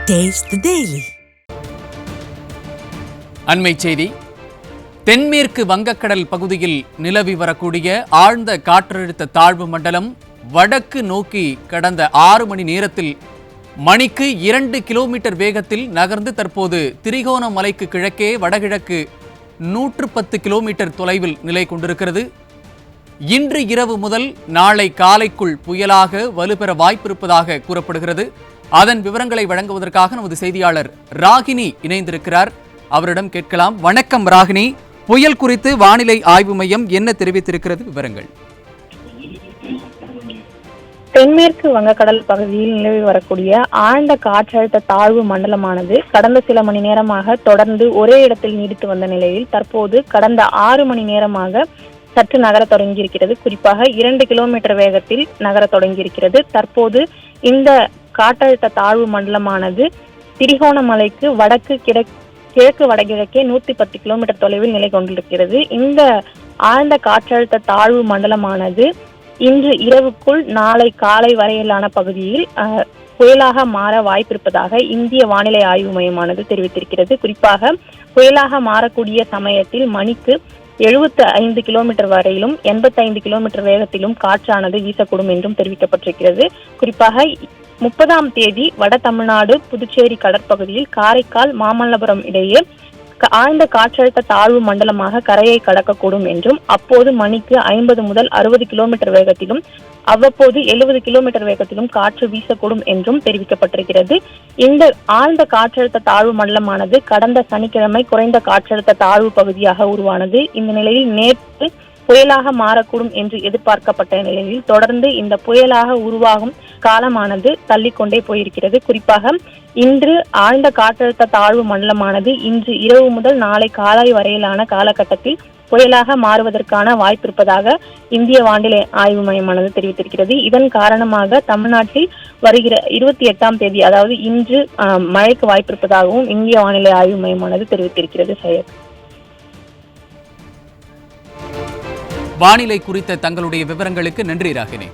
Taste the Daily. அண்மை செய்தி. தென்மேற்கு வங்கக்கடல் பகுதியில் நிலவி வரக்கூடிய ஆழ்ந்த காற்றழுத்த தாழ்வு மண்டலம் வடக்கு நோக்கி கடந்த 6 மணி நேரத்தில் மணிக்கு 2 கிலோமீட்டர் வேகத்தில் நகர்ந்து தற்போது திரிகோணமலைக்கு கிழக்கே வடகிழக்கு 110 கிலோமீட்டர் தொலைவில் நிலை கொண்டிருக்கிறது. இன்று இரவு முதல் நாளை காலைக்குள் புயலாக வலுப்பெற வாய்ப்பிருப்பதாக கூறப்படுகிறது. அதன் விவரங்களை வழங்குவதற்காக நமது செய்தியாளர் ராகினி இணைந்திருக்கிறார். அவரிடம் கேட்கலாம். வணக்கம் ராகினி, புயல் குறித்து வானிலை ஆய்வு மையம் என்ன தெரிவித்திருக்கிறது? விவரங்கள். தென்மேற்கு வங்கக்கடல் பகுதியில் நிலவி வரக்கூடிய ஆழ்ந்த காற்றழுத்த தாழ்வு மண்டலமானது கடந்த சில மணி நேரமாக தொடர்ந்து ஒரே இடத்தில் நீடித்து வந்த நிலையில் தற்போது கடந்த 6 மணி நேரமாக சற்று நகர தொடங்கியிருக்கிறது. குறிப்பாக 2 கிலோமீட்டர் வேகத்தில் நகர தொடங்கியிருக்கிறது. தற்போது இந்த காற்றழுத்த தாழ்வு மண்டலமானது திரிகோணமலைக்கு கிழக்கு வடகிழக்கே 110 கிலோமீட்டர் தொலைவில் நிலை கொண்டிருக்கிறது. இந்த ஆழ்ந்த காற்றழுத்த தாழ்வு மண்டலமானது இன்று இரவுக்குள் நாளை காலை வரையிலான பகுதியில் புயலாக மாற வாய்ப்பிருப்பதாக இந்திய வானிலை ஆய்வு மையமானது தெரிவித்திருக்கிறது. குறிப்பாக புயலாக மாறக்கூடிய சமயத்தில் மணிக்கு 75 கிலோமீட்டர் வரையிலும் 85 கிலோமீட்டர் வேகத்திலும் காற்றானது வீசக்கூடும் என்றும் தெரிவிக்கப்பட்டிருக்கிறது. குறிப்பாக 30ஆம் தேதி வட தமிழ்நாடு புதுச்சேரி கடற்பகுதியில் காரைக்கால் மாமல்லபுரம் இடையே ஆழ்ந்த காற்றழுத்த தாழ்வு மண்டலமாக கரையை கடக்கக்கூடும் என்றும் அப்போது மணிக்கு 50 முதல் 60 கிலோமீட்டர் வேகத்திலும் அவ்வப்போது 70 கிலோமீட்டர் வேகத்திலும் காற்று வீசக்கூடும் என்றும் தெரிவிக்கப்பட்டிருக்கிறது. இந்த ஆழ்ந்த காற்றழுத்த தாழ்வு மண்டலமானது கடந்த சனிக்கிழமை குறைந்த காற்றழுத்த தாழ்வு பகுதியாக உருவானது. இந்த நிலையில் நேற்று புயலாக மாறக்கூடும் என்று எதிர்பார்க்கப்பட்ட நிலையில் தொடர்ந்து இந்த புயலாக உருவாகும் காலமானது தள்ளிக்கொண்டே போயிருக்கிறது. குறிப்பாக இன்று ஆழ்ந்த காற்றழுத்த தாழ்வு மண்டலமானது இன்று இரவு முதல் நாளை காலை வரையிலான காலகட்டத்தில் புயலாக மாறுவதற்கான வாய்ப்பு இருப்பதாக இந்திய வானிலை ஆய்வு மையமானது தெரிவித்திருக்கிறது. இதன் காரணமாக தமிழ்நாட்டில் வருகிற 28ஆம் தேதி அதாவது இன்று மழைக்கு வாய்ப்பிருப்பதாகவும் இந்திய வானிலை ஆய்வு மையமானது தெரிவித்திருக்கிறது. சையத், வானிலை குறித்த தங்களுடைய விவரங்களுக்கு நன்றி ராகினி.